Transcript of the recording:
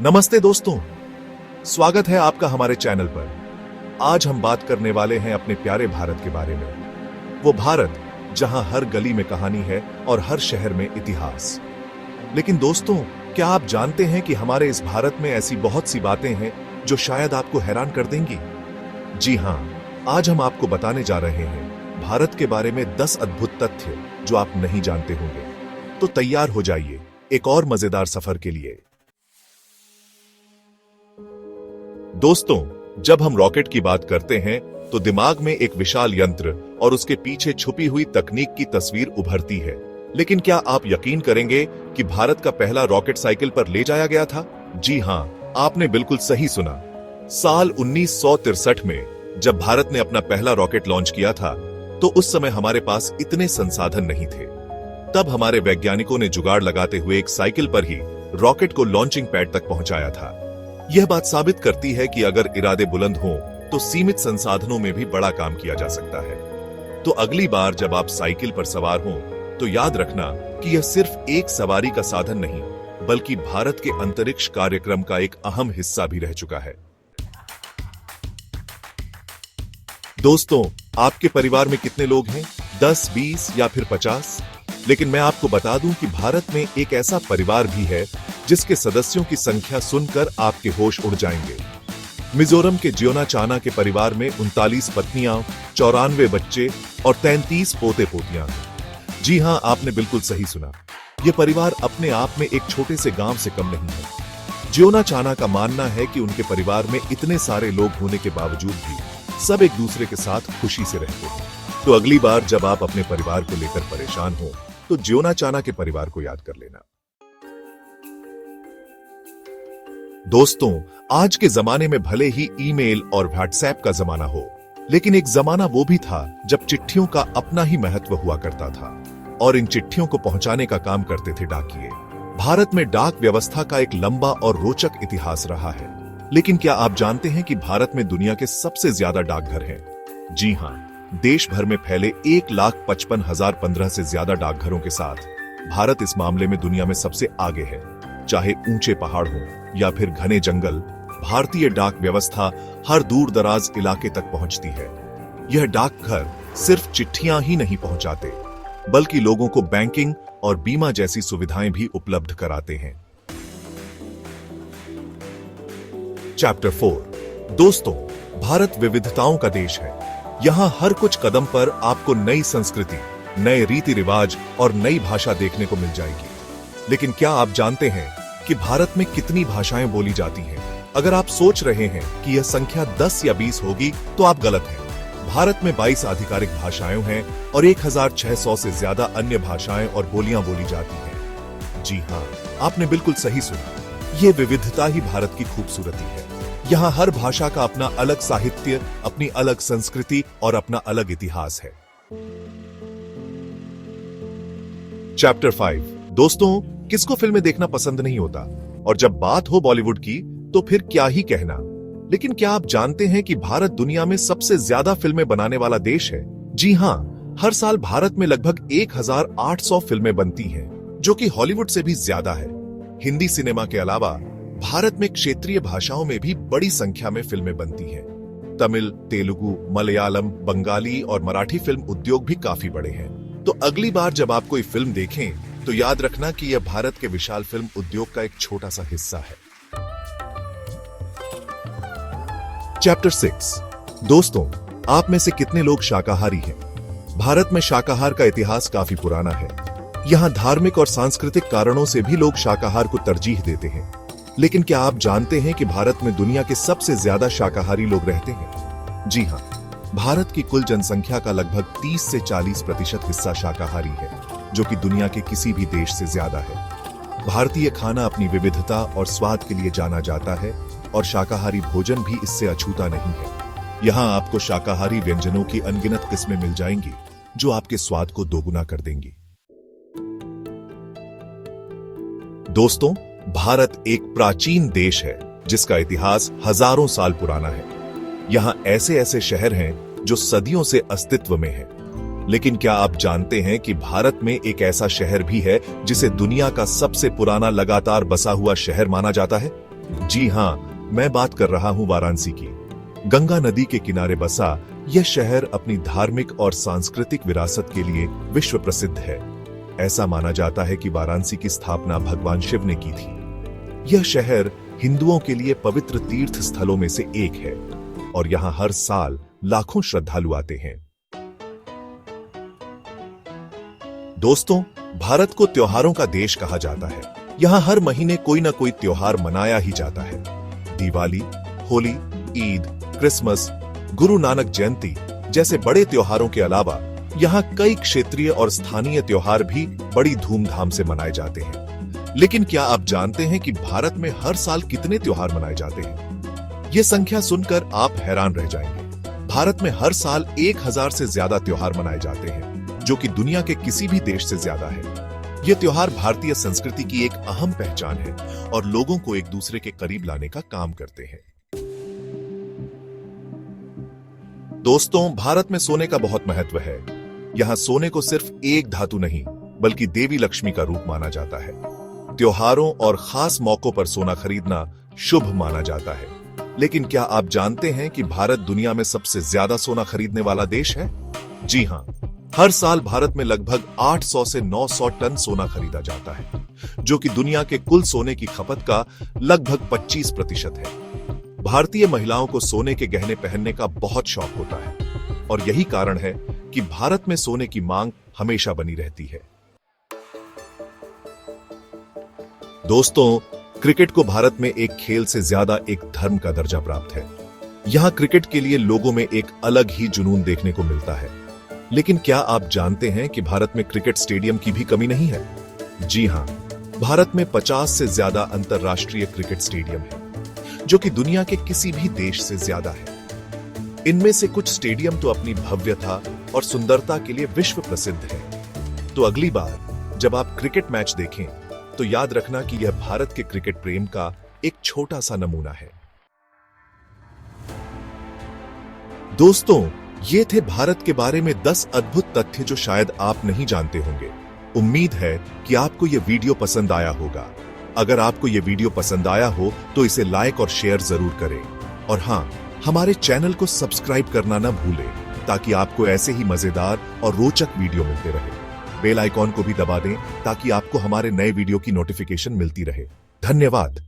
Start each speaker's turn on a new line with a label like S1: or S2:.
S1: नमस्ते दोस्तों, स्वागत है आपका हमारे चैनल पर। आज हम बात करने वाले हैं अपने प्यारे भारत के बारे में। वो भारत जहां हर गली में कहानी है और हर शहर में इतिहास। लेकिन दोस्तों, क्या आप जानते हैं कि हमारे इस भारत में ऐसी बहुत सी बातें हैं जो शायद आपको हैरान कर देंगी। जी हां, आज हम आपको बताने जा रहे हैं भारत के बारे में 10 अद्भुत तथ्य जो आप नहीं जानते होंगे। तो तैयार हो जाइए एक और मजेदार सफर के लिए। दोस्तों, जब हम रॉकेट की बात करते हैं तो दिमाग में एक विशाल यंत्र और उसके पीछे छुपी हुई तकनीक की तस्वीर उभरती है। लेकिन क्या आप यकीन करेंगे कि भारत का पहला रॉकेट साइकिल पर ले जाया गया था? जी हां, आपने बिल्कुल सही सुना। साल 1963 में जब भारत ने अपना पहला रॉकेट लॉन्च किया था तो उस समय हमारे पास इतने संसाधन नहीं थे। तब हमारे वैज्ञानिकों ने जुगाड़ लगाते हुए एक साइकिल पर ही रॉकेट को लॉन्चिंग पैड तक पहुंचाया था। यह बात साबित करती है कि अगर इरादे बुलंद हों तो सीमित संसाधनों में भी बड़ा काम किया जा सकता है। तो अगली बार जब आप साइकिल पर सवार हों तो याद रखना कि यह सिर्फ एक सवारी का साधन नहीं बल्कि भारत के अंतरिक्ष कार्यक्रम का एक अहम हिस्सा भी रह चुका है। दोस्तों, आपके परिवार में कितने लोग हैं? 10, 20 या फिर 50? लेकिन मैं आपको बता दूं कि भारत में एक ऐसा परिवार भी है जिसके सदस्यों की संख्या सुनकर आपके होश उड़ जाएंगे। मिजोरम के जियोना चाना के परिवार में 39 पत्नियां, 94 बच्चे और 33 पोते पोतियां हैं। जी हां, आपने बिल्कुल सही सुना। यह परिवार अपने आप में एक छोटे से गांव से कम नहीं है। जियोना चाना का मानना है कि उनके परिवार में इतने सारे लोग होने के बावजूद भी सब एक दूसरे के साथ खुशी से रहते हैं। तो अगली बार जब आप अपने परिवार को लेकर परेशान हो तो जियोना चाना के परिवार को याद कर लेना। दोस्तों, आज के जमाने में भले ही ईमेल और व्हाट्सएप का जमाना हो, लेकिन एक जमाना वो भी था जब चिट्ठियों का अपना ही महत्व हुआ करता था और इन चिट्ठियों को पहुंचाने का काम करते थे डाकिये। भारत में डाक व्यवस्था का एक लंबा और रोचक इतिहास रहा है। लेकिन क्या आप जानते हैं कि भारत में दुनिया के सबसे ज्यादा डाकघर हैं? जी हां, देश भर में फैले 1,55,015 से ज्यादा डाकघरों के साथ भारत इस मामले में दुनिया में सबसे आगे है। चाहे ऊंचे पहाड़ हो या फिर घने जंगल, भारतीय डाक व्यवस्था हर दूर दराज इलाके तक पहुंचती है। यह डाकघर सिर्फ चिट्ठियां ही नहीं पहुंचाते बल्कि लोगों को बैंकिंग और बीमा जैसी सुविधाएं भी उपलब्ध कराते हैं। चैप्टर 4। दोस्तों, भारत विविधताओं का देश है। यहां हर कुछ कदम पर आपको नई संस्कृति, नए रीति रिवाज और नई भाषा देखने को मिल जाएगी। लेकिन क्या आप जानते हैं कि भारत में कितनी भाषाएं बोली जाती हैं? अगर आप सोच रहे हैं कि यह संख्या 10 या 20 होगी तो आप गलत हैं। भारत में 22 आधिकारिक भाषाएं हैं और 1600 से ज्यादा अन्य भाषाएं और बोलियां बोली जाती हैं। जी हां, आपने बिल्कुल सही सुना। ये विविधता ही भारत की खूबसूरती है। यहाँ हर भाषा का अपना अलग साहित्य, अपनी अलग संस्कृति और अपना अलग इतिहास है। चैप्टर 5। दोस्तों, किसको फिल्में देखना पसंद नहीं होता? और जब बात हो बॉलीवुड की तो फिर क्या ही कहना। लेकिन क्या आप जानते हैं कि भारत दुनिया में सबसे ज्यादा फिल्में बनाने वाला देश है? जी हां, हर साल भारत में लगभग 1800 फिल्में बनती हैं, जो कि हॉलीवुड से भी ज्यादा है। हिंदी सिनेमा के अलावा भारत में क्षेत्रीय भाषाओं में भी बड़ी संख्या में फिल्में बनती हैं। तमिल, तेलुगु, मलयालम, बंगाली और मराठी फिल्म उद्योग भी काफी बड़े हैं। तो अगली बार जब आप कोई फिल्म देखें तो याद रखना कि यह भारत के विशाल फिल्म उद्योग का एक छोटा सा हिस्सा है। चैप्टर 6। दोस्तों, आप में से कितने लोग शाकाहारी हैं? भारत में शाकाहार का इतिहास काफी पुराना है। यहाँ धार्मिक और सांस्कृतिक कारणों से भी लोग शाकाहार को तरजीह देते हैं। लेकिन क्या आप जानते हैं कि भारत में दुनिया के सबसे ज्यादा शाकाहारी लोग रहते हैं? जी हां, भारत की कुल जनसंख्या का लगभग 30 से 40% हिस्सा शाकाहारी है, जो कि दुनिया के किसी भी देश से ज्यादा है। भारतीय खाना अपनी विविधता और स्वाद के लिए जाना जाता है और शाकाहारी भोजन भी इससे अछूता नहीं है। यहाँ आपको शाकाहारी व्यंजनों की अनगिनत किस्में मिल जाएंगी जो आपके स्वाद को दोगुना कर देंगी। दोस्तों, भारत एक प्राचीन देश है जिसका इतिहास हजारों साल पुराना है। यहाँ ऐसे ऐसे शहर हैं जो सदियों से अस्तित्व में हैं। लेकिन क्या आप जानते हैं कि भारत में एक ऐसा शहर भी है जिसे दुनिया का सबसे पुराना लगातार बसा हुआ शहर माना जाता है? जी हाँ, मैं बात कर रहा हूँ वाराणसी की। गंगा नदी के किनारे बसा यह शहर अपनी धार्मिक और सांस्कृतिक विरासत के लिए विश्व प्रसिद्ध है। ऐसा माना जाता है कि वाराणसी की स्थापना भगवान शिव ने की थी। यह शहर हिंदुओं के लिए पवित्र तीर्थ स्थलों में से एक है और यहाँ हर साल लाखों श्रद्धालु आते हैं। दोस्तों, भारत को त्योहारों का देश कहा जाता है। यहाँ हर महीने कोई ना कोई त्योहार मनाया ही जाता है। दिवाली, होली, ईद, क्रिसमस, गुरु नानक जयंती जैसे बड़े त्योहारों के अलावा यहाँ कई क्षेत्रीय और स्थानीय त्योहार भी बड़ी धूमधाम से मनाए जाते हैं। लेकिन क्या आप जानते हैं कि भारत में हर साल कितने त्योहार मनाए जाते हैं? ये संख्या सुनकर आप हैरान रह जाएंगे। भारत में हर साल 1000 से ज्यादा त्योहार मनाए जाते हैं, जो कि दुनिया के किसी भी देश से ज्यादा है। ये त्योहार भारतीय संस्कृति की एक अहम पहचान है और लोगों को एक दूसरे के करीब लाने का काम करते हैं। दोस्तों, भारत में सोने का बहुत महत्व है। यहाँ सोने को सिर्फ एक धातु नहीं, बल्कि देवी लक्ष्मी का रूप माना जाता है। त्योहारों और खास मौकों पर सोना खरीदना शुभ माना जाता है। लेकिन क्या आप जानते हैं कि भारत दुनिया में सबसे ज्यादा सोना खरीदने वाला देश है? जी हां, हर साल भारत में लगभग 800 से 900 टन सोना खरीदा जाता है, जो कि दुनिया के कुल सोने की खपत का लगभग 25% है। भारतीय महिलाओं को सोने के गहने पहनने का बहुत शौक होता है और यही कारण है कि भारत में सोने की मांग हमेशा बनी रहती है। दोस्तों, क्रिकेट को भारत में एक खेल से ज्यादा एक धर्म का दर्जा प्राप्त है। यहाँ क्रिकेट के लिए लोगों में एक अलग ही जुनून देखने को मिलता है। लेकिन क्या आप जानते हैं कि भारत में क्रिकेट स्टेडियम की भी कमी नहीं है? जी हां, भारत में 50 से ज्यादा अंतरराष्ट्रीय क्रिकेट स्टेडियम है, जो कि दुनिया के किसी भी देश से ज्यादा है। इनमें से कुछ स्टेडियम तो अपनी भव्यता और सुंदरता के लिए विश्व प्रसिद्ध है। तो अगली बार जब आप क्रिकेट मैच देखें तो याद रखना कि यह भारत के क्रिकेट प्रेम का एक छोटा सा नमूना है। दोस्तों, ये थे भारत के बारे में 10 अद्भुत तथ्य जो शायद आप नहीं जानते होंगे। उम्मीद है कि आपको यह वीडियो पसंद आया होगा। अगर आपको यह वीडियो पसंद आया हो तो इसे लाइक और शेयर जरूर करें। और हां, हमारे चैनल को सब्सक्राइब करना ना भूलें ताकि आपको ऐसे ही मजेदार और रोचक वीडियो मिलते रहे। बेल आइकॉन को भी दबा दें ताकि आपको हमारे नए वीडियो की नोटिफिकेशन मिलती रहे। धन्यवाद।